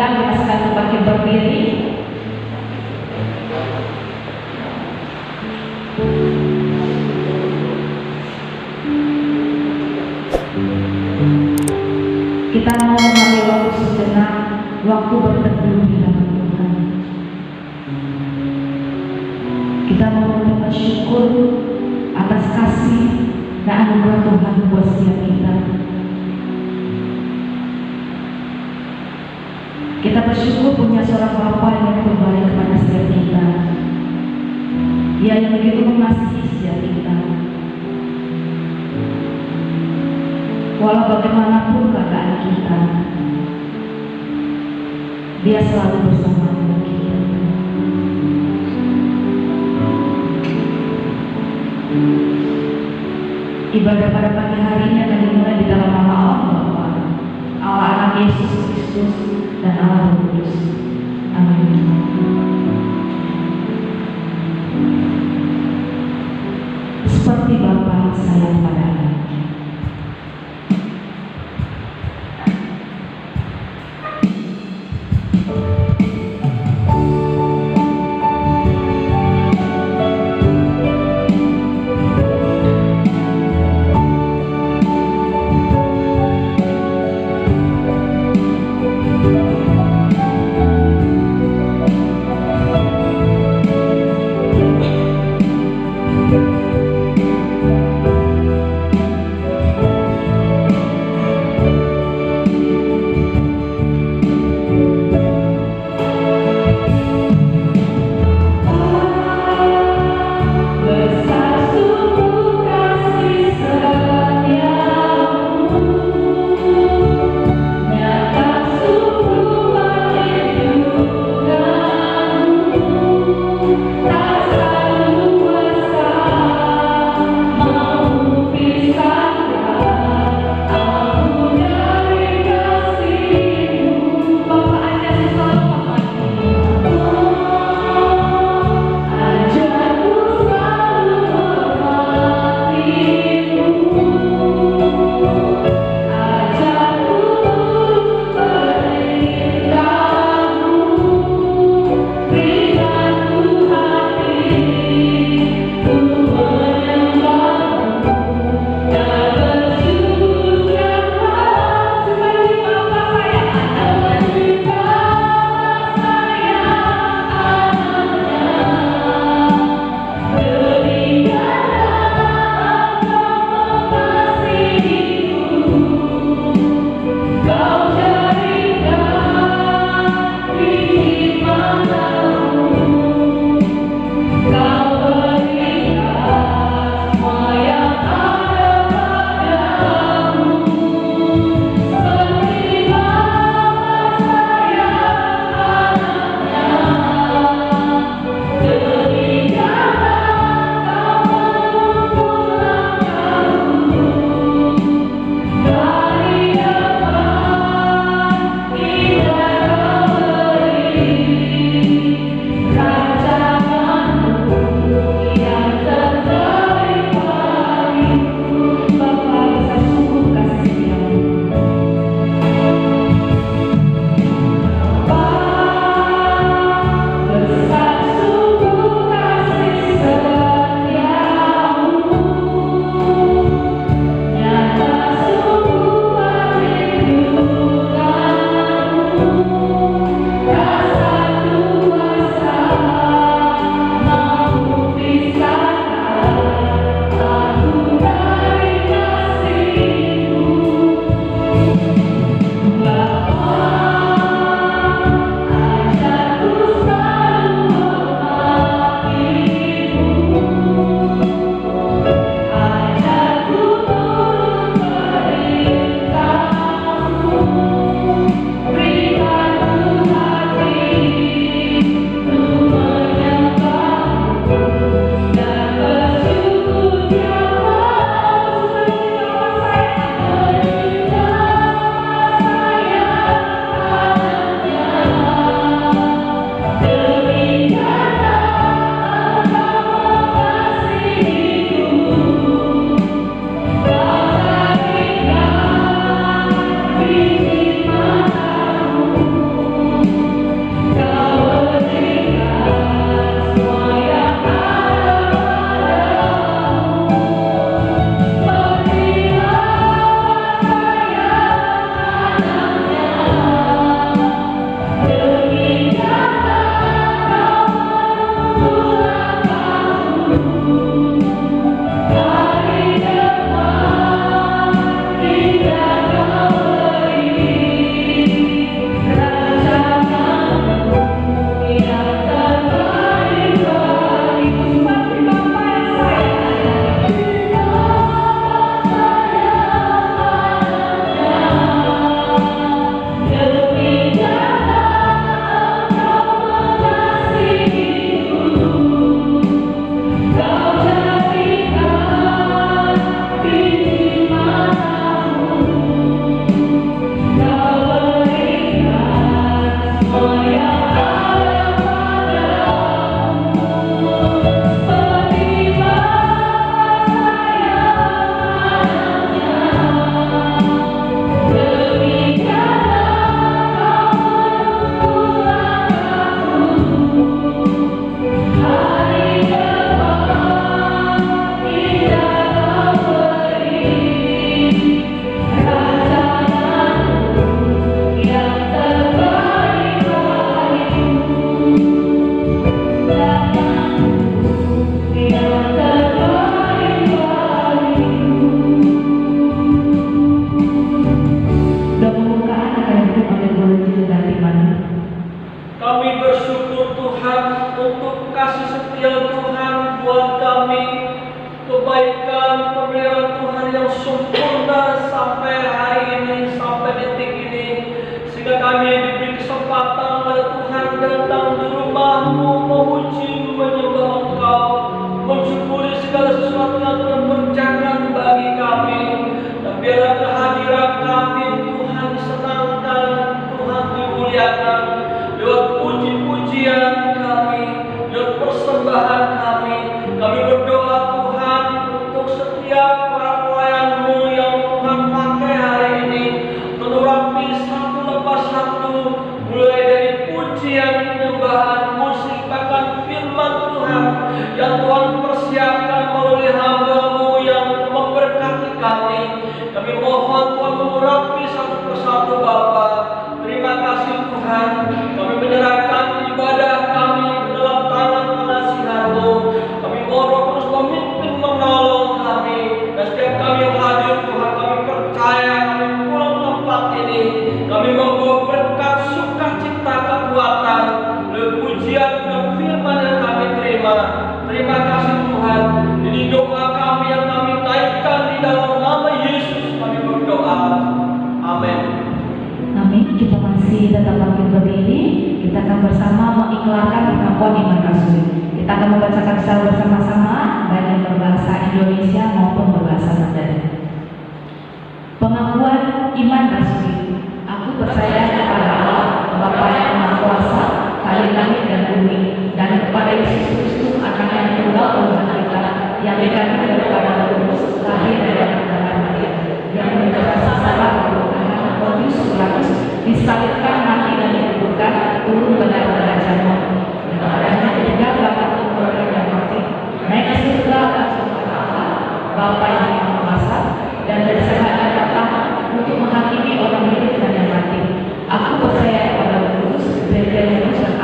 undang kita sekali bangkit berdiri. Kita mau mengambil waktu sejenak, waktu berteduh di dalam Tuhan. Kita mau mengucapkan syukur atas kasih dan anugerah Tuhan buat setiap kita. Kita bersyukur punya seorang Bapa yang kembali kepada setiap kita. Dia yang begitu mengasihi setiap kita. Walau bagaimanapun keadaan kita, Dia selalu bersama dengan kita. Ibadah pada pagi hari ini akan dimulai di dalam nama Allah Bapa, Allah Anak Yesus Kristus, dan Allah Roh Kudus. Amin. Seperti Bapa sayang pada anaknya. bersatu Bapa. Terima kasih Tuhan, kami menyerahkan ibadah kami ke dalam tangan pengasihan-Mu. Kami mohon Roh Kudus memimpin menolong kami. Dan setiap kami yang hadir Tuhan, kami percaya kami pulang tempat ini, kami membawa berkat, sukacita, kekuatan, dan pujian dan firman yang kami terima. Terima kasih Tuhan. Ini doa kami yang kami naikkan di dalam nama Yesus kami berdoa. Amin. Amin. Kita masih tetap bangkit berdiri. Kita akan bersama mengiklankan pengakuan iman rasuli. Kita akan membacakan secara bersama-sama baik yang berbahasa Indonesia maupun berbahasa Mandarin. Pengakuan iman rasuli. Aku percaya kepada Allah, Bapa yang Maha Kuasa, Kali langit dan bumi, dan kepada Yesus Kristus anak yang tunggal Tuhan kita, yang dikandung daripada Roh Kudus, lahir dari darah Maria, yang menderita salah anak Pontius Pilatus, disalibkan, mati dan dikuburkan, turun ke dalam kerajaan maut. Dan padanya ketiga bangkit dari yang mati, naik ke surga langsung kepada Allah, Bapa yang Maha Kuasa, dan dari sana akan datang untuk menghakimi orang hidup dan yang mati. Aku percaya kepada Roh Kudus, gereja kudus dan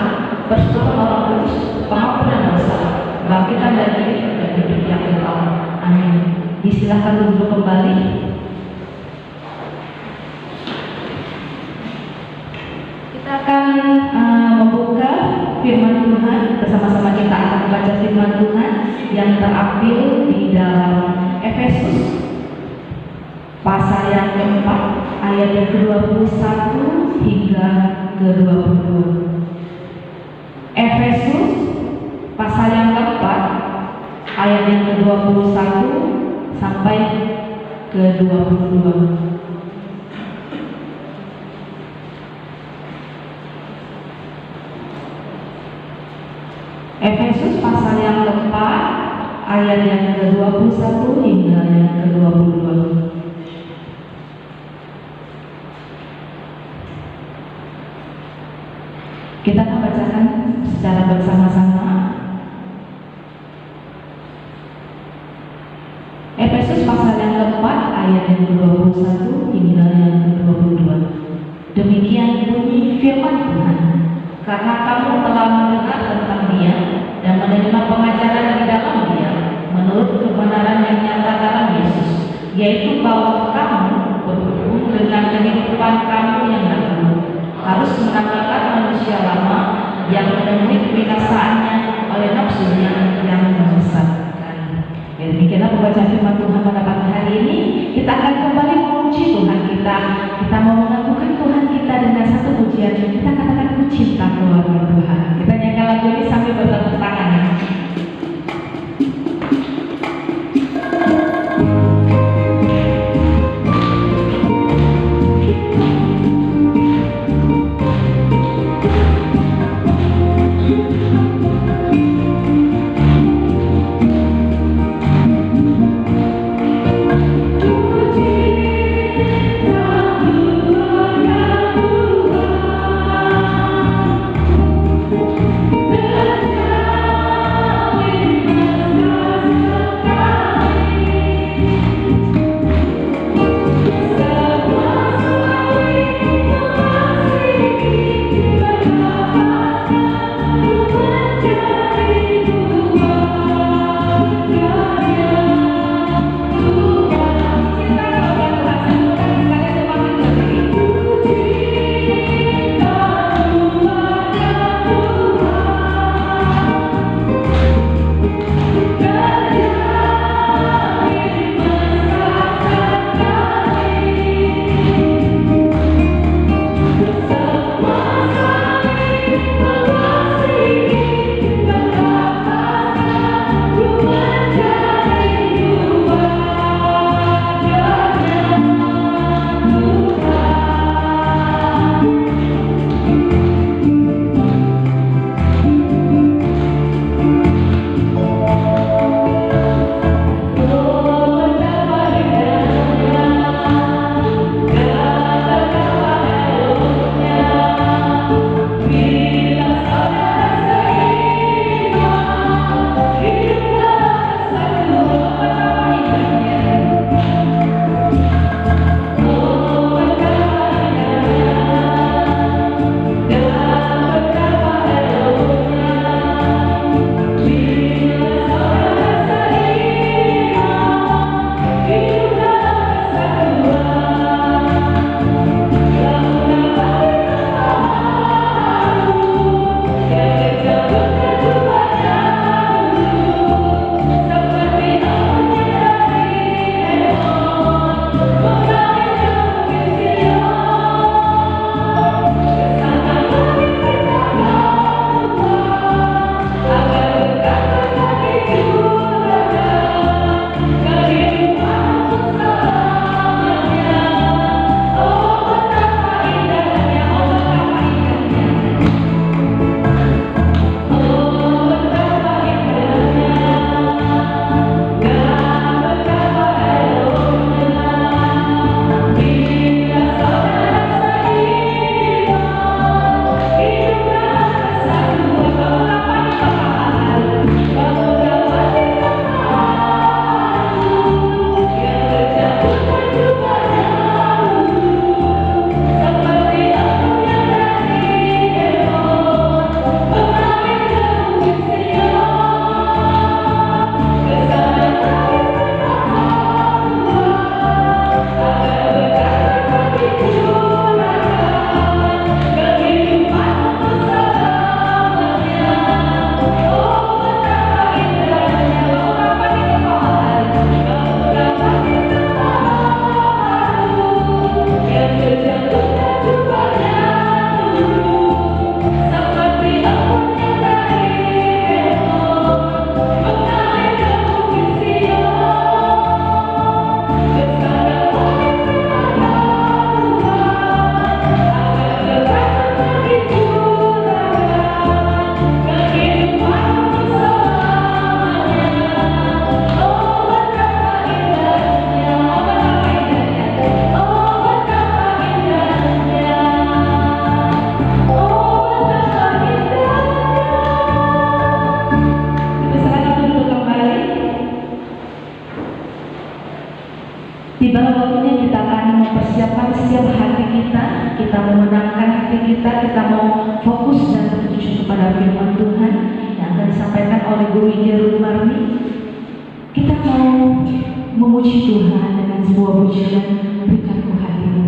persekutuan orang kudus, pengampunan dosa, bangkitan dari dan hidup yang kekal. Amin. Disilahkan duduk kembali. Kita akan membuka firman Tuhan. Bersama-sama kita akan membaca firman Tuhan yang terambil di dalam Efesus pasal yang keempat, ayat yang ke-21 hingga ke-22. Efesus pasal yang keempat, ayat yang ke-21 sampai ke-22. Efesus pasal yang keempat, ayat yang ke-21 hingga yang ke-22. Kita akan bacakan secara bersama-sama. Efesus pasal yang keempat, ayat yang ke-21 hingga yang ke-22. Demikian bunyi firman Tuhan. Karena kamu telah mendengar tentang Dia dan menerima pengajaran di dalam Dia, menurut kebenaran yang nyata dalam Yesus, yaitu bahwa kamu berhubung dengan kehidupan kamu yang dahulu, harus menanggalkan manusia lama yang menemui kebinasaannya oleh nafsunya yang menyesatkan. Demikianlah pembacaan firman Tuhan pada pagi hari ini. Kita akan kembali memuji Tuhan kita. Kita mau mengakukan Tuhan kita dengan satu pujian. Kita katakan puji keluarga Tuhan. Kita nyanyikan lagu ini sambil bertepuk tangan. Tuhan kita mau fokus dan tertuju kepada firman Tuhan yang akan disampaikan oleh Guru Ija Marni. Kita mau memuji Tuhan dengan sebuah pujian, berikanku hatimu.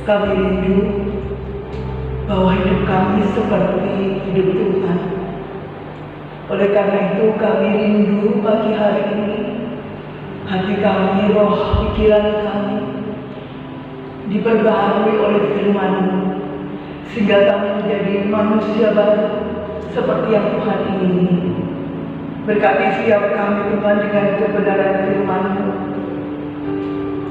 Kami rindu bahwa hidup kami seperti hidup Tuhan. Oleh karena itu kami rindu pagi hari ini hati kami, roh, pikiran kami diperbaharui oleh firman-Mu, sehingga kami menjadi manusia baru seperti yang Tuhan ingini. Berkati setiap kami Tuhan dengan kebenaran firman-Mu.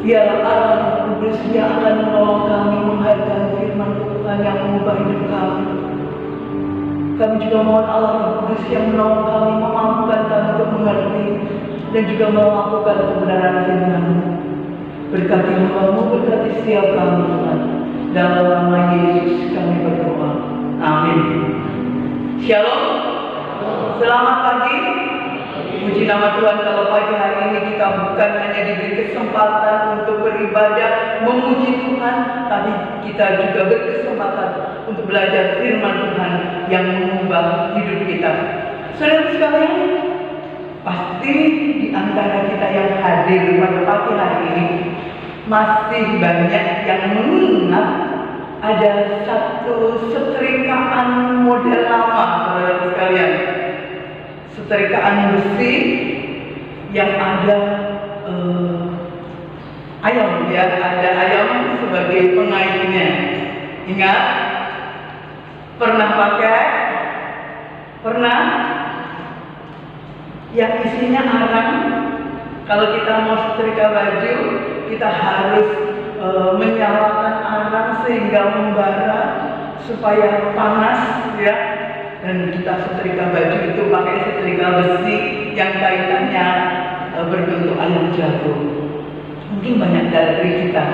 Dialah Allah Kudus yang akan menolong kami menghargai firman Tuhan yang mengubah hidup kami. Kami juga mohon Allah Kudus yang menolong kami, memampukan kami untuk mengerti dan juga melakukan kebenaran firman-Mu. Berkati hamba-Mu, berkati setiap kami Tuhan. Dalam nama Yesus kami berdoa. Amin. Shalom. Selamat pagi. Puji nama Tuhan kalau pagi hari ini kita bukan hanya diberi kesempatan untuk beribadah, memuji Tuhan, tapi kita juga berkesempatan untuk belajar firman Tuhan yang mengubah hidup kita. Saudara sekalian, pasti di antara kita yang hadir pada pagi hari ini masih banyak yang mengingat ada satu setrikaan model lama, saudara sekalian. Setrikaan besi yang ada ayam, ya, ada ayam sebagai pengaitnya. Ingat? Pernah pakai? Pernah? Yang isinya arang. Kalau kita mau setrika baju, kita harus menyalakan arang sehingga membara supaya panas, ya. Dan kita setrika baju itu pakai setrika besi yang kaitannya berbentuk ayam jago. Mungkin banyak dari kita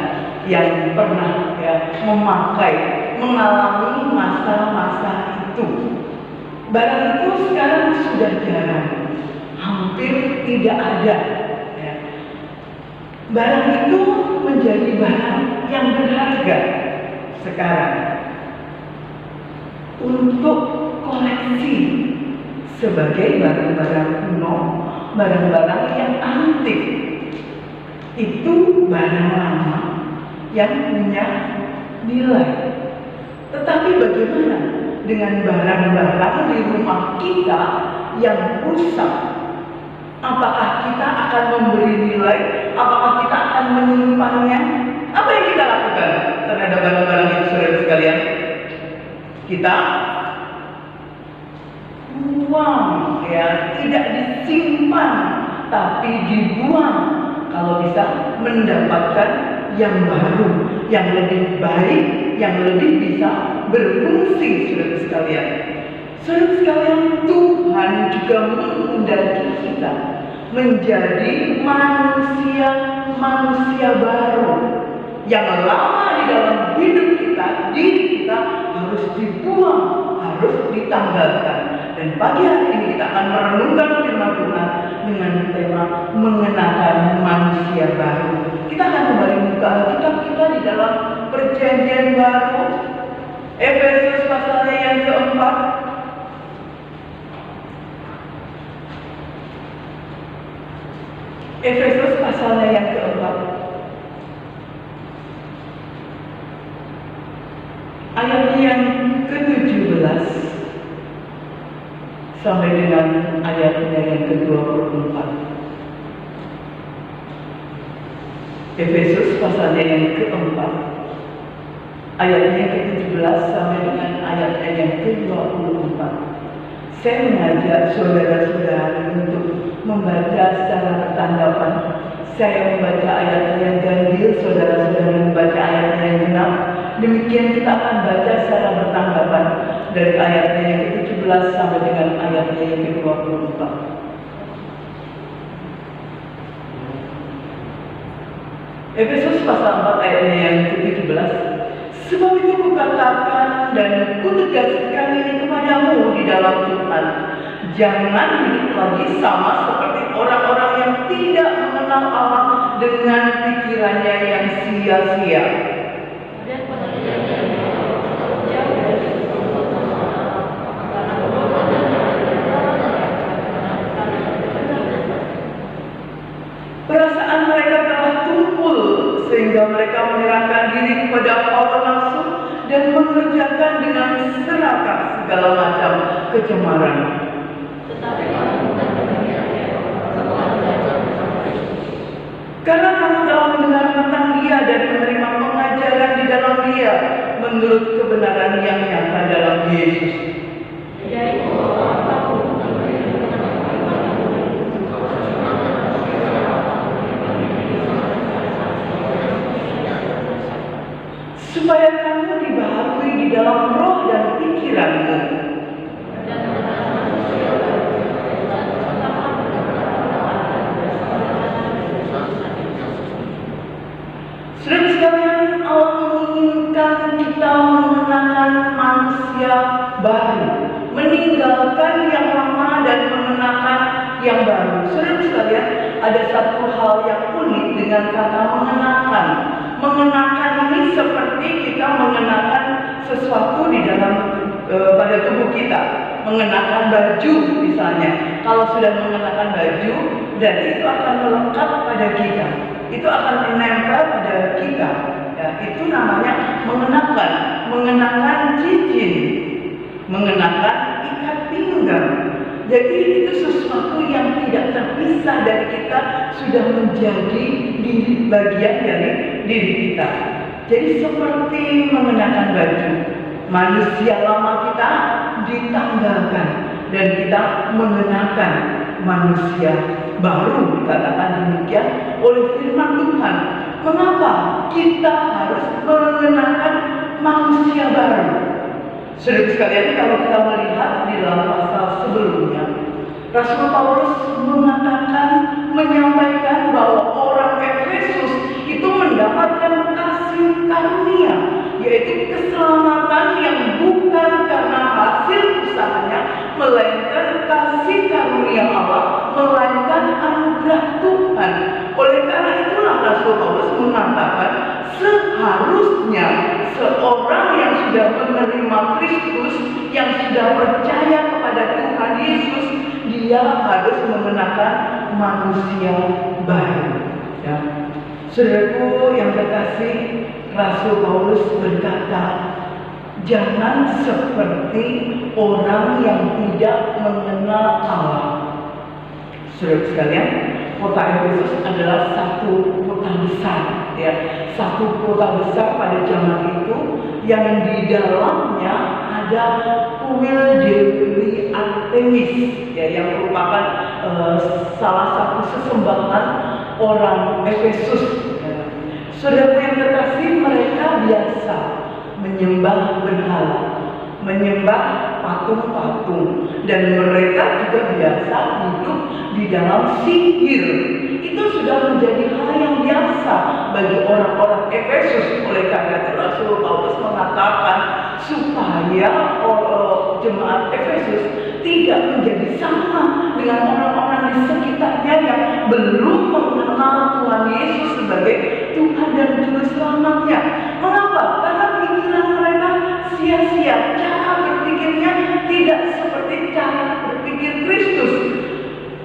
yang pernah, ya, mengalami masa-masa itu. Barang itu sekarang sudah jarang, hampir tidak ada. Ya. Barang itu menjadi barang yang berharga sekarang untuk koleksi sebagai barang-barang kuno, barang-barang yang antik. Itu barang lama yang punya nilai. Tetapi bagaimana dengan barang-barang di rumah kita yang rusak? Apakah kita akan memberi nilai? Apakah kita akan menyimpannya? Apa yang kita lakukan terhadap barang-barang itu, saudara sekalian? Kita buang, ya, tidak disimpan, tapi dibuang. Kalau bisa mendapatkan yang baru, yang lebih baik, yang lebih bisa berfungsi, saudara sekalian. Saudara sekalian, Tuhan juga menghendaki kita menjadi manusia baru. Yang lama di dalam hidup kita, diri kita harus dibuang, harus ditanggalkan. Dan pagi hari ini kita akan merenungkan firman Tuhan dengan tema mengenakan manusia baru. Kita akan kembali buka Alkitab kita di dalam Perjanjian Baru, Efesus pasalnya yang keempat. Efesus pasalnya yang keempat, ayat yang ke-17 sampai dengan ayatnya yang ke-24. Efesus pasalnya yang keempat, ayatnya ke-17 sampai dengan ayatnya yang ke-24. Saya mengajak saudara-saudara untuk membaca secara bertanggapan. Saya membaca ayatnya yang ganjil, saudara-saudara membaca ayatnya yang genap. Demikian kita akan baca secara bertanggapan dari ayatnya yang ke-17 sampai dengan ayatnya yang ke-24. Efesus pasal 4 ayatnya yang ke-17. Sebab itu kukatakan dan kutegaskan ini kepadamu di dalam Tuhan, jangan hidup lagi sama seperti orang-orang yang tidak mengenal Allah dengan pikirannya yang sia-sia. Perasaan mereka telah tumpul sehingga mereka menyerahkan diri kepada hawa nafsu dan mengerjakan dengan serakah segala macam kecemaran. Karena kamu telah mendengar tentang Dia dan menerima pengajaran di dalam Dia menurut kebenaran yang nyata dalam Yesus. Supaya kamu dibaharui di dalam roh dan pikiranmu. Saudara sekalian, Allah menginginkan kita mengenakan manusia baru, meninggalkan yang lama dan mengenakan yang baru. Saudara sekalian, ada satu hal yang unik dengan kata mengenakan. Mengenakan ini seperti kita mengenakan sesuatu di dalam pada tubuh kita. mengenakan baju misalnya. Kalau sudah mengenakan baju, berarti itu akan melekat pada kita. Itu akan menempel pada kita. Ya, itu namanya mengenakan cincin, mengenakan ikat pinggang. Jadi itu sesuatu yang tidak terpisah dari kita, sudah menjadi bagian dari diri kita. Jadi seperti mengenakan baju, manusia lama kita ditanggalkan dan kita mengenakan manusia baru, dikatakan demikian oleh firman Tuhan. Mengapa kita harus mengenakan manusia baru? Saudara sekalian, kalau kita melihat di dalam pasal sebelumnya, Rasul Paulus menyampaikan bahwa orang Efesus itu mendapatkan kasih karunia, yaitu keselamatan yang bukan karena hasil usahanya, melainkan kasih karunia Allah, melainkan anugerah Tuhan. Oleh karena itulah Rasul Paulus mengatakan seharusnya seorang yang sudah menerima Kristus, yang sudah percaya kepada Tuhan Yesus, dia harus mengenakan manusia baru. Ya. Saudaraku yang terkasih, Rasul Paulus berkata, jangan seperti orang yang tidak mengenal Allah. Saudara sekalian, kota Efesus adalah satu kota besar, ya, satu kota besar pada zaman itu yang di dalamnya ada kuil Dewi Artemis, ya, yang merupakan salah satu sesembahan orang Efesus. Ya. Saudara yang terkasih, mereka biasa menyembah berhala, menyembah patung-patung, dan mereka juga biasa hidup di dalam sihir. Itu sudah menjadi hal yang biasa bagi orang-orang Efesus. Oleh karena itu Rasul Paulus mengatakan supaya jemaat Efesus tidak menjadi sama dengan orang-orang di sekitarnya yang belum mengenal Tuhan Yesus sebagai Tuhan dan Juru Selamatnya. Mengapa? Karena pikiran mereka sia-sia, cara berpikirnya tidak seperti cara berpikir Kristus.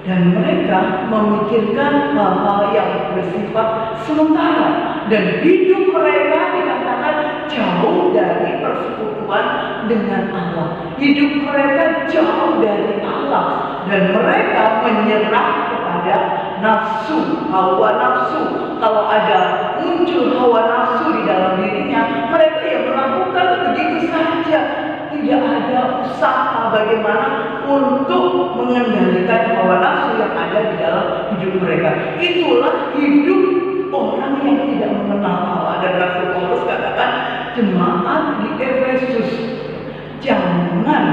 Dan mereka memikirkan hal-hal yang bersifat sementara, dan hidup mereka dikatakan jauh dari persekutuan dengan Allah. Hidup mereka jauh dari Allah, dan mereka menyerah kepada nafsu, hawa nafsu. Kalau ada muncul hawa nafsu di dalam dirinya, mereka yang melakukan begitu saja. Tidak ada usaha bagaimana untuk mengendalikan hawa nafsu yang ada di dalam hidup mereka. Itulah hidup orang yang tidak mengenal Allah. Dan Rasul Paulus katakan jemaat di Efesus jangan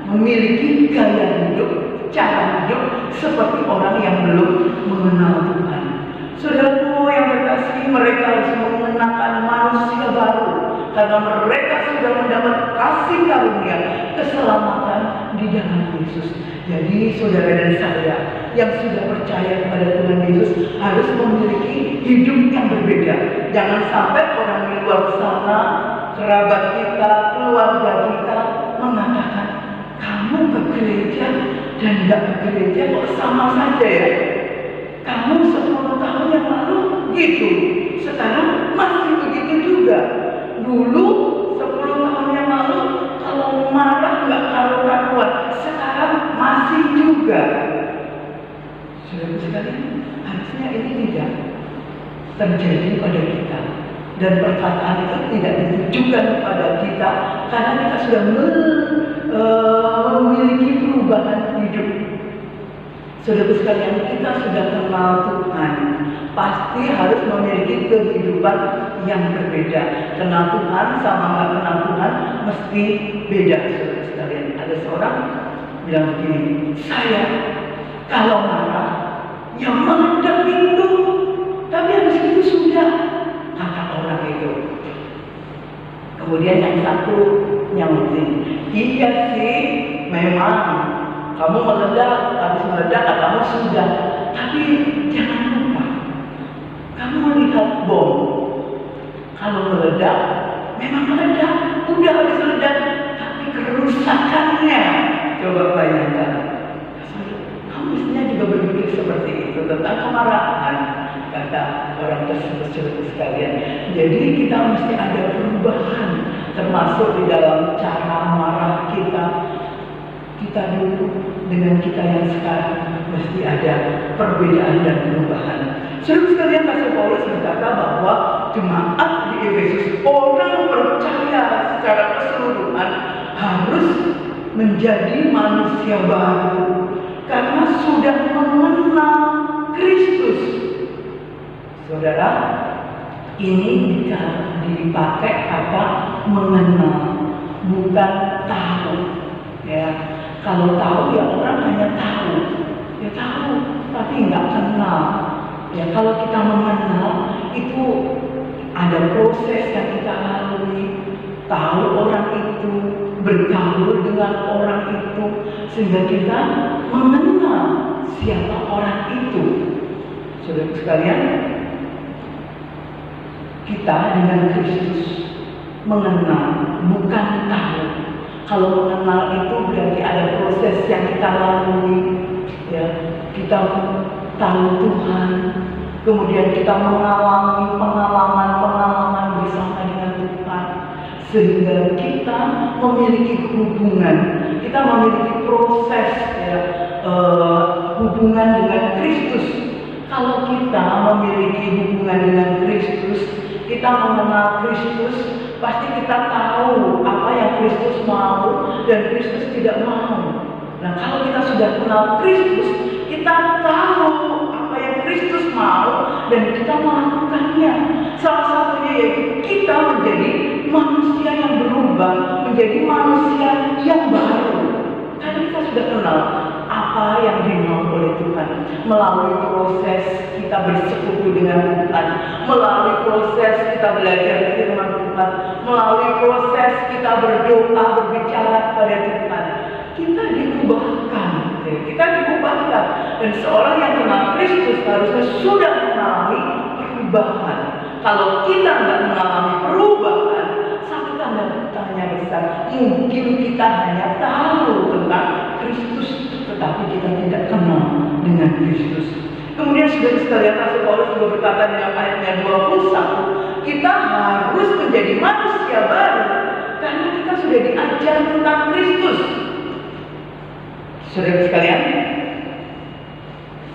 memiliki gaya hidup, cara hidup seperti orang yang belum mengenal Tuhan. Saudaraku yang terkasih, mereka harus mengenakan manusia baru, karena mereka sudah mendapat kasih karunia keselamatan di dalam Yesus. Jadi saudara dan saya yang sudah percaya kepada Tuhan Yesus harus memiliki hidup yang berbeda. Jangan sampai orang di luar sana, kerabat kita, keluarga kita mengatakan, kamu ke gereja dan nggak ke gereja kok sama saja ya. Kamu 10 tahun yang lalu gitu, sekarang masih begitu juga. Dulu 10 tahun yang lalu kalau marah nggak karu-karuan, sekarang masih juga. Saudara sekalian, harusnya ini tidak terjadi pada kita, dan perkataan itu tidak ditujukan kepada kita, karena kita sudah memiliki perubahan hidup. Saudara sekalian, kita sudah kenal Tuhan, pasti harus memiliki kehidupan yang berbeda. Kenal Tuhan sama nggak kenal Tuhan mesti beda. Saudara sekalian, ada seorang bilang begini, saya kalau marah ya meledak itu, tapi habis itu sudah, kata orang itu. Kemudian yang satu nyautin, iya sih memang kamu meledak, habis meledak kamu sudah, tapi jangan lupa kamu melihat bom. Kalau meledak, memang meledak, udah habis meledak, tapi kerusakannya Coba bayangkan, kamu mestinya juga berpikir seperti itu tentang kemarahan, kata orang tersebut sekalian. Jadi kita mesti ada perubahan, termasuk di dalam cara marah kita. Kita dulu dengan kita yang sekarang mesti ada perbedaan dan perubahan. Saudara sekalian, Rasul Paulus berkata bahwa jemaat di Efesus, orang percaya secara keseluruhan harus menjadi manusia baru karena sudah mengenal Kristus. Saudara, ini dipakai kata mengenal, bukan tahu. Ya, kalau tahu ya orang hanya tahu, ya tahu, tapi nggak kenal. Ya, kalau kita mengenal itu ada proses yang kita lalui, tahu orang itu, bergaul dengan orang itu, sehingga kita mengenal siapa orang itu. Saudara sekalian, kita dengan Kristus mengenal, bukan tahu. Kalau mengenal itu berarti ada proses yang kita lalui, ya, kita tahu Tuhan, kemudian kita mengalami pengalaman bersama dengan Tuhan, sehingga kita memiliki hubungan, kita memiliki proses, ya, hubungan dengan Kristus. Kalau kita memiliki hubungan dengan Kristus, kita mengenal Kristus, pasti kita tahu apa yang Kristus mau dan Kristus tidak mau. Nah, kalau kita sudah kenal Kristus, kita tahu apa yang Kristus mau dan kita melakukannya. Salah satunya yaitu kita menjadi manusia yang berubah, menjadi manusia yang baru. Karena kita sudah kenal apa yang dimau oleh Tuhan. Melalui proses kita bersekutu dengan Tuhan, melalui proses kita belajar firman Tuhan, melalui proses kita berdoa, berbicara kepada Tuhan, kita diubahkan. Kita diubahkan. Dan seorang yang kenal Kristus harusnya sudah mengalami perubahan. Kalau kita nggak mengalami perubahan, satu tanda besar, mungkin kita hanya tahu tentang Kristus, tetapi kita tidak kenal dengan Kristus. Kemudian saudara sekalian, Rasul Paulus juga berkata di dalam ayatnya 21, kita harus menjadi manusia baru karena kita sudah diajar tentang Kristus. Saudara sekalian,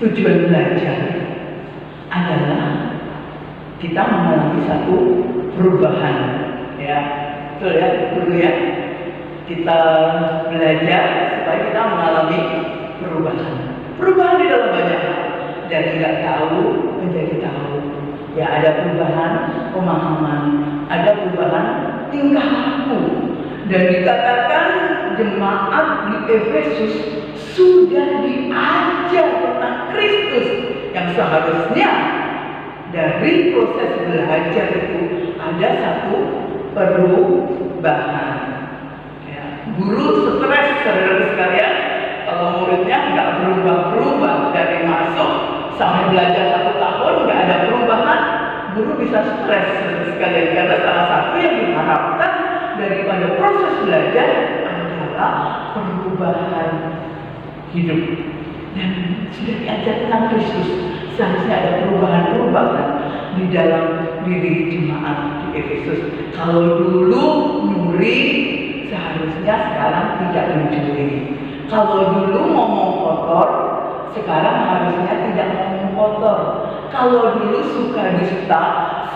tujuan belajar adalah kita mengalami satu perubahan, ya, betul ya, dulu ya. Kita belajar supaya kita mengalami perubahan. Perubahan di dalam banyak hal, dari nggak tahu menjadi tahu. Ya, ada perubahan pemahaman, ada perubahan tingkah laku. Dan dikatakan jemaat di Efesus sudah diajar tentang Kristus, yang seharusnya dari proses belajar itu ada satu perubahan. Ya, guru stres, saudara sekalian, kalau muridnya nggak berubah-berubah dari masuk sampai belajar 1 tahun nggak ada perubahan, guru bisa stres, saudara sekalian, karena salah satu yang diharapkan daripada proses belajar adalah perubahan hidup. Dan sudah diajar tentang Kristus, seharusnya ada perubahan-perubahan di dalam diri jemaat di Efesus. Kalau dulu nyuri, seharusnya sekarang tidak mencuri. Kalau dulu ngomong kotor, sekarang harusnya tidak ngomong kotor. Kalau dulu suka dusta,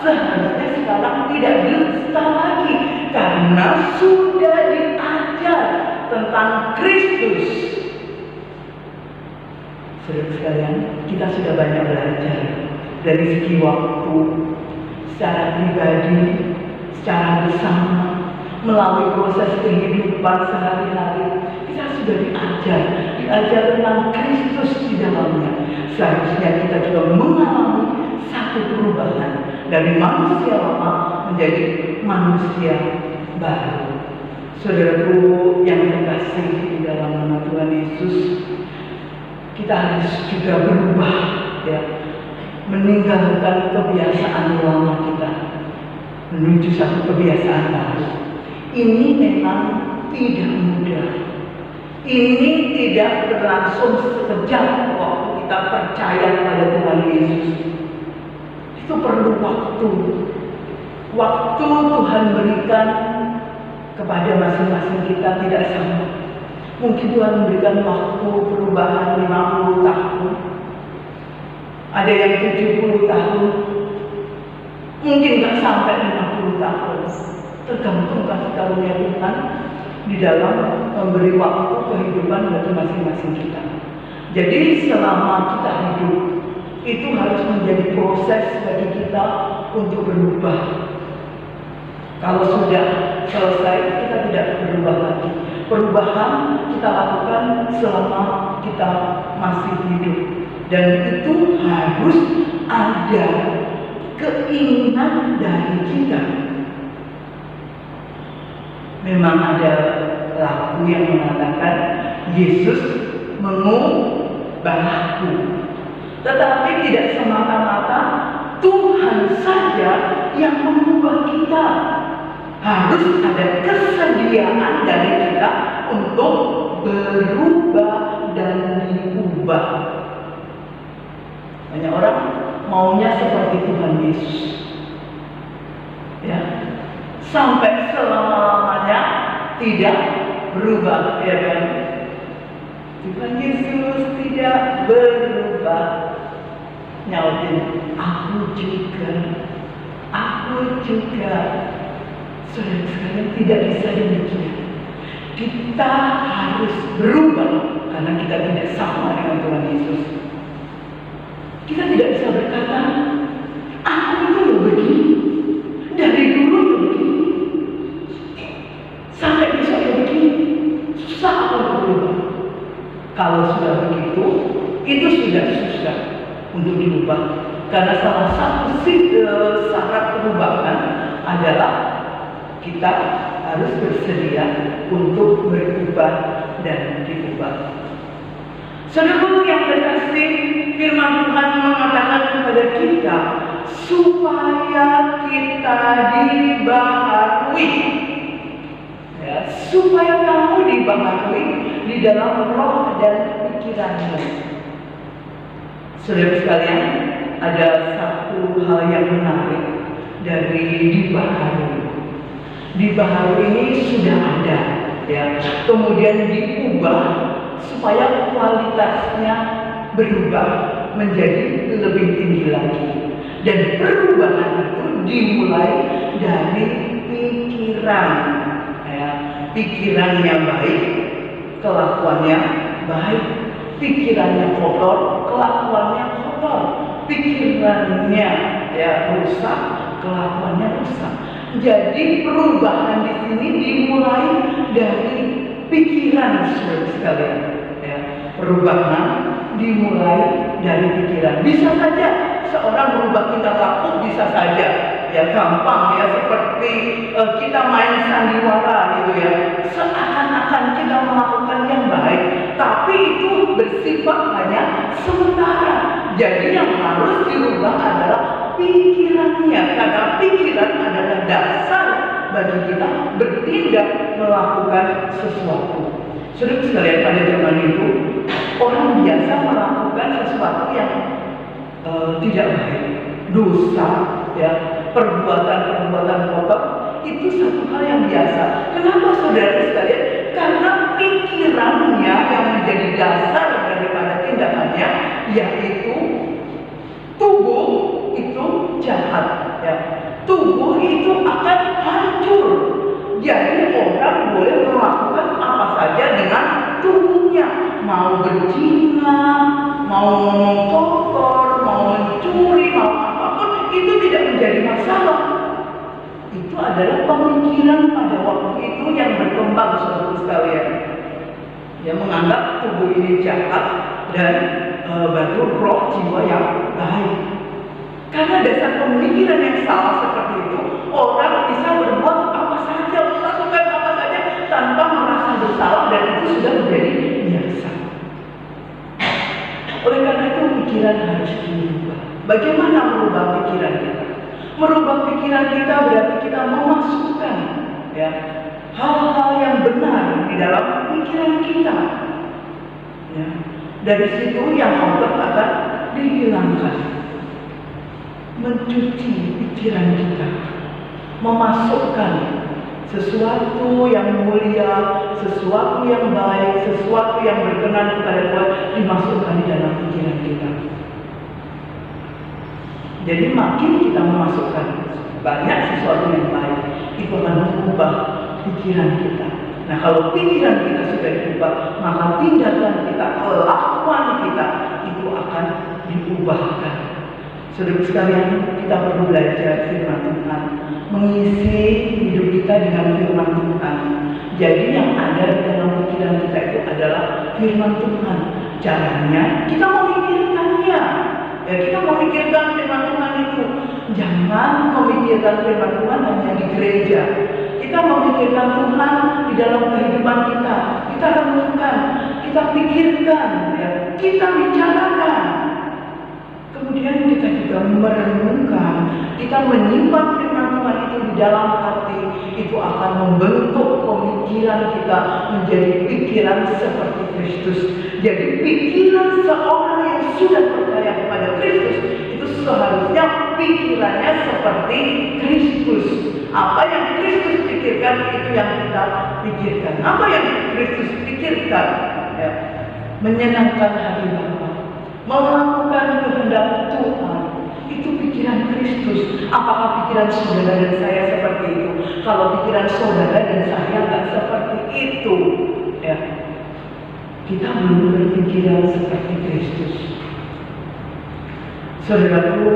seharusnya sekarang tidak dusta lagi, karena sudah diajar tentang Kristus. Saudara sekalian, kita sudah banyak belajar dari segi waktu, secara pribadi, secara bersama, melalui proses kehidupan sehari-hari. Kita sudah diajar tentang Kristus di dalamnya. Seharusnya kita juga mengalami satu perubahan dari manusia lama menjadi manusia baru. Saudaraku yang terkasih di dalam nama Tuhan Yesus, kita harus juga berubah, ya, meninggalkan kebiasaan lama kita menuju satu kebiasaan baru. Ini memang tidak mudah. Ini tidak berlangsung sekejap waktu kita percaya pada Tuhan Yesus. Itu perlu waktu. Waktu Tuhan berikan kepada masing-masing kita tidak sama. Mungkin Tuhan memberikan waktu perubahan 50 tahun. Ada yang 70 tahun. Mungkin nggak sampai 50 tahun. Tergantung kasih karunia Tuhan di dalam memberi waktu kehidupan bagi masing-masing kita. Jadi selama kita hidup, itu harus menjadi proses bagi kita untuk berubah. Kalau sudah selesai, kita tidak berubah lagi. Perubahan kita lakukan selama kita masih hidup. Dan itu harus ada keinginan dari kita. Memang ada lagu yang mengatakan Yesus mengubahku. Tetapi tidak semata-mata Tuhan saja yang mengubah kita. Harus ada kesediaan dari kita untuk berubah dan diubah. Banyak orang maunya seperti Tuhan Yesus, ya, sampai selama-lamanya tidak berubah, ya kan? Tuhan Yesus tidak berubah. Nyautin, aku juga. Saudara sekalian, tidak bisa demikian. Kita harus berubah karena kita tidak sama dengan Tuhan Yesus. Kita tidak bisa berkata, aku itu loh begini, dari dulu loh begini, sampai besok loh begini, susah aku berubah. Kalau sudah begitu, itu sudah susah untuk diubah. Karena salah satu syarat perubahan adalah kita harus bersedia untuk berubah dan diubah. Saudara yang terkasih, firman Tuhan mengatakan kepada kita supaya kita dibaharui, ya, supaya kamu dibaharui di dalam roh dan pikiranmu. Saudara sekalian, ada satu hal yang menarik dari dibaharui. Dibaharui ini sudah ada, ya, kemudian diubah supaya kualitasnya berubah menjadi lebih tinggi lagi. Dan perubahan itu dimulai dari pikiran, ya. Pikirannya baik, kelakuannya baik. Pikirannya kotor, kelakuannya kotor. Pikirannya, ya, rusak, kelakuannya rusak. Jadi perubahan di sini dimulai dari pikiran, saudara sekalian. Ya, perubahan dimulai dari pikiran. Bisa saja seorang berubah tingkah laku, bisa saja, ya, gampang, ya, seperti kita main sandiwara gitu, ya, seakan-akan kita melakukan yang baik, tapi itu bersifat hanya sementara. Jadi yang harus dirubah adalah pikirannya, karena pikiran adalah dasar bagi kita bertindak melakukan sesuatu. Saudara sekalian, pada zaman itu orang biasa melakukan sesuatu yang tidak baik, dosa, ya, perbuatan-perbuatan kotor, itu satu hal yang biasa. Kenapa saudara sekalian? Karena pikirannya yang menjadi dasar daripada tindakannya, yaitu tubuh itu jahat, ya. Tubuh itu akan hancur. Jadi orang boleh melakukan apa saja dengan tubuhnya, mau berzina, mau ngomong kotor, mau mencuri, mau apapun, itu tidak menjadi masalah. Itu adalah pemikiran pada waktu itu yang berkembang, saudara sekalian, yang menganggap tubuh ini jahat dan baru roh jiwa yang baik. Karena dasar pemikiran yang salah seperti itu, orang bisa berbuat apa saja, melakukan apa saja tanpa merasa bersalah, dan itu sudah menjadi biasa. Oleh karena itu pikiran harus dirubah. Bagaimana merubah pikiran kita? Merubah pikiran kita berarti kita memasukkan, ya, hal-hal yang benar di dalam pikiran kita. Ya. Dari situ yang kotor akan dihilangkan. Mencuci pikiran kita, memasukkan sesuatu yang mulia, sesuatu yang baik, sesuatu yang berkenan kepada Tuhan dimasukkan di dalam pikiran kita. Jadi makin kita memasukkan banyak sesuatu yang baik, itu akan mengubah pikiran kita. Nah, kalau pikiran kita sudah diubah, maka tindakan kita, kelakuan kita itu akan diubahkan. Saudara sekalian, kita perlu belajar firman Tuhan, mengisi hidup kita dengan firman Tuhan. Jadi yang ada di dalam pikiran kita itu adalah firman Tuhan. Caranya kita memikirkannya. Ya, kita memikirkan firman Tuhan itu. Jangan memikirkan firman Tuhan hanya di gereja. Kita memikirkan Tuhan di dalam kehidupan kita. Kita renungkan, kita pikirkan, ya, kita bicarakan. Kemudian kita juga merenungkan, kita menyimpan firman Tuhan itu di dalam hati. Itu akan membentuk pemikiran kita menjadi pikiran seperti Kristus. Jadi pikiran seorang yang sudah percaya kepada Kristus itu seharusnya pikirannya seperti Kristus. Apa yang Kristus pikirkan itu yang kita pikirkan. Apa yang Kristus pikirkan? Ya, menyenangkan hati Bapa, melakukan kehendak Tuhan, itu pikiran Kristus. Apakah pikiran saudara dan saya seperti itu? Kalau pikiran saudara dan saya nggak seperti itu, ya, kita belum berpikiran seperti Kristus. Saudaraku,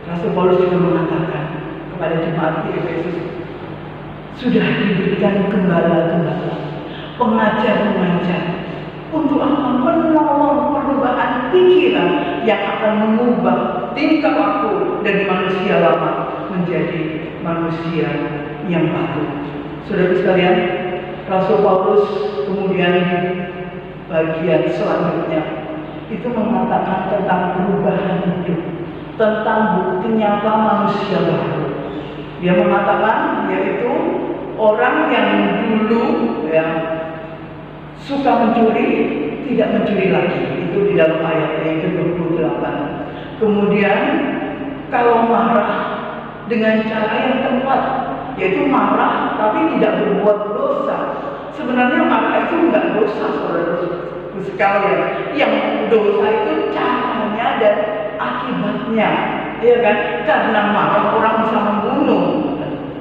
Rasul Paulus juga mengatakan kepada jemaat di Efesus, sudah diberikan gembala-gembala, pengajar-pengajar, untuk apa? Menolong perubahan pikiran yang akan mengubah tingkah laku dari manusia lama menjadi manusia yang baru. Saudara sekalian, Rasul Paulus kemudian di bagian selanjutnya itu mengatakan tentang perubahan hidup, tentang bukti nyata manusia baru. Dia mengatakan yaitu orang yang dulu, ya, suka mencuri, tidak mencuri lagi. Itu di dalam ayat yang ke-28. Kemudian kalau marah dengan cara yang tepat, yaitu marah tapi tidak berbuat dosa. Sebenarnya marah itu enggak dosa, saudara sekalian. Yang dosa itu caranya dan akibatnya, ya kan? Karena marah orang bisa membunuh.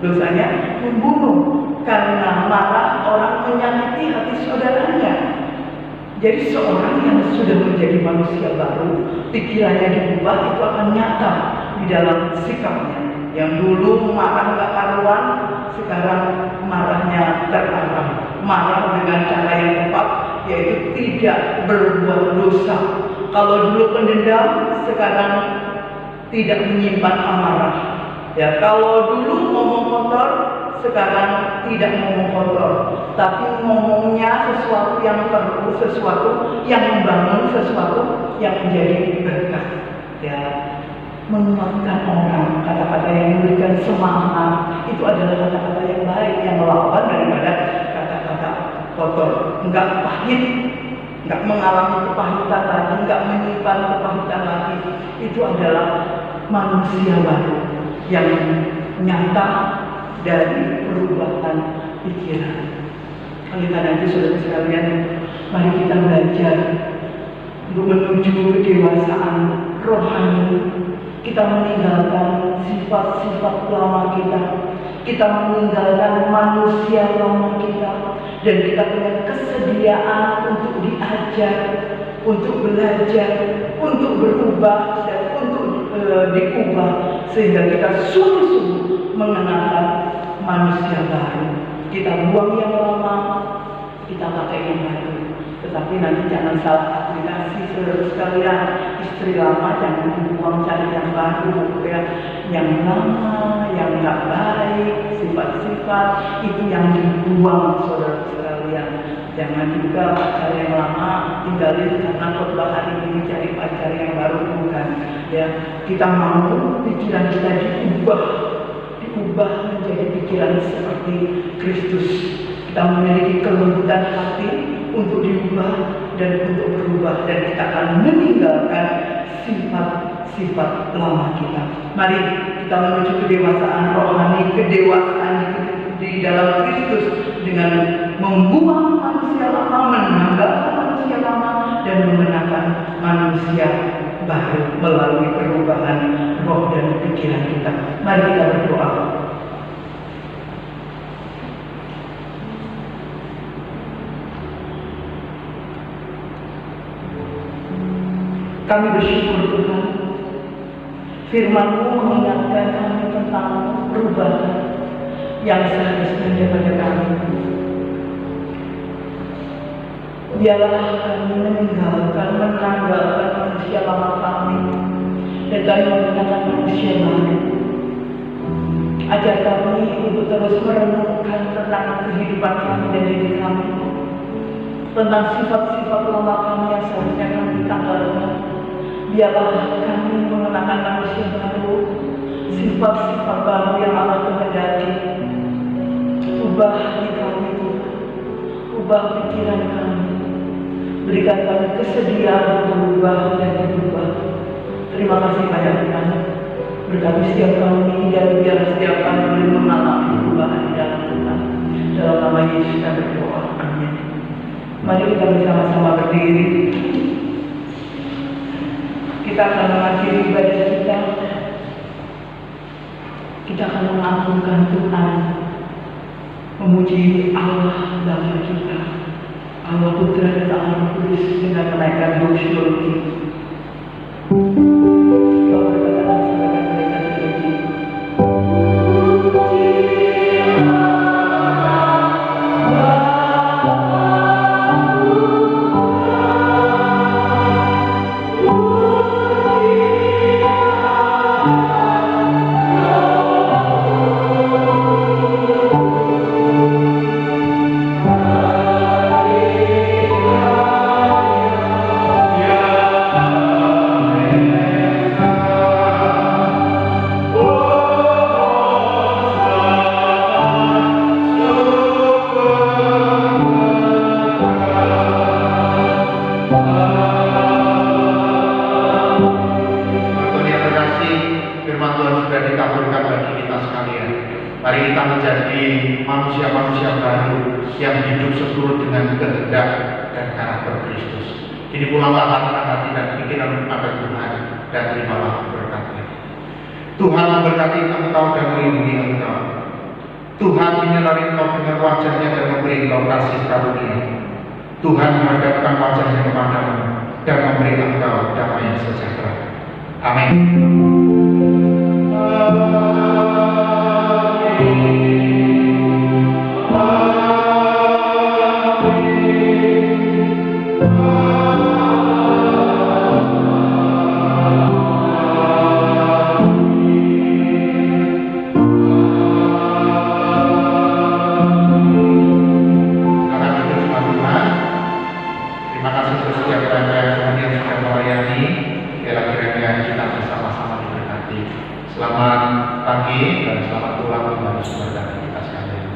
Dosanya membunuh. Karena marah orang menyakiti hati saudaranya. Jadi seorang yang sudah menjadi manusia baru, pikirannya diubah, itu akan nyata di dalam sikapnya. Yang dulu marah gak karuan, sekarang marahnya terarah. Marah dengan cara yang tepat, yaitu tidak berbuat dosa. Kalau dulu pendendam, sekarang tidak menyimpan amarah. Ya, kalau dulu ngomong kotor, sekarang tidak ngomong kotor, tapi ngomongnya sesuatu yang perlu, sesuatu yang membangun, sesuatu yang menjadi berkat. Ya, menguatkan orang, kata-kata yang memberikan semangat, itu adalah kata-kata yang baik, yang melawan daripada kata-kata kotor. Enggak pahit, enggak mengalami kepahitan lagi, enggak menyimpan kepahitan lagi. Itu adalah manusia baru yang nyata dari perubahan pikiran. Oleh karena itu, saudara sekalian, mari kita belajar untuk menuju kedewasaan rohani. Kita meninggalkan sifat-sifat lama kita. Kita meninggalkan manusia lama kita. Dan kita punya kesediaan untuk diajar, untuk belajar, untuk berubah, dan untuk diubah. Sehingga kita sungguh-sungguh mengenalkan manusia baru. Kita buang yang lama, kita pakai yang baru. Tetapi nanti jangan salah aplikasi, saudara sekalian. Istri lama jangan dibuang, cari yang baru, ya. Yang lama, yang nggak baik, sifat-sifat itu yang dibuang, saudara sekalian. Jangan juga pacar yang lama tinggalin karena khotbah hari ini cari pacar yang baru, bukan. Ya, kita mau pikiran kita diubah menjadi pikiran seperti Kristus. Kita memiliki kelembutan hati untuk diubah dan untuk berubah, dan kita akan meninggalkan sifat-sifat lama kita. Mari kita menuju kedewasaan rohani, kedewasaan di dalam Kristus dengan membuang manusia lama, menanggalkan manusia lama, dan mengenakan manusia baru melalui perubahan roh dan pikiran kita. Mari kita berdoa. Kami bersyukur Tuhan, firman-Mu mengingatkan kami tentang perubahan yang seharusnya daripada kami. Biarlah kami meninggalkan, menanggalkan manusia lama kami, dan kami menggunakan manusia baru. Ajar kami untuk terus merenungkan tentang kehidupan kami dan diri kami, tentang sifat-sifat lama kami yang seharusnya kami tanggalkan. Biarlah kami mengenakan manusia baru, sifat-sifat baru yang Allah kehendaki. Ubah hati kami Tuhan, ubah pikiran kami, berikan kami kesediaan berubah dan berubah. Terima kasih banyak Tuhan. Berkati setiap kami dan biar setiap kami boleh mengalami perubahan di dalam Tuhan. Dalam nama Yesus kita berdoa. Amin. Mari kita bersama-sama berdiri. Kita akan mengakhiri ibadah kita. Kita akan mengagungkan Tuhan, memuji Allah Bapa kita, Allah Putra dan Allah Kudus dengan menaikkan doksologi. Kau berkata sebagai mereka terjadi. Mari kita menjadi manusia-manusia baru yang hidup seturut dengan kehendak dan karakter Kristus. Kini pulanglah hati dan pikiran pada Tuhan, dan terimalah berkat-Nya. Tuhan memberkati engkau dan melindungi engkau. Tuhan menyinari engkau dengan wajah-Nya dan memberi engkau kasih karunia. Tuhan menghadapkan wajah-Nya kepadamu dan memberi engkau damai sejahtera. Amin. Selamat pagi dan selamat pulang kembali saudara kita sekalian.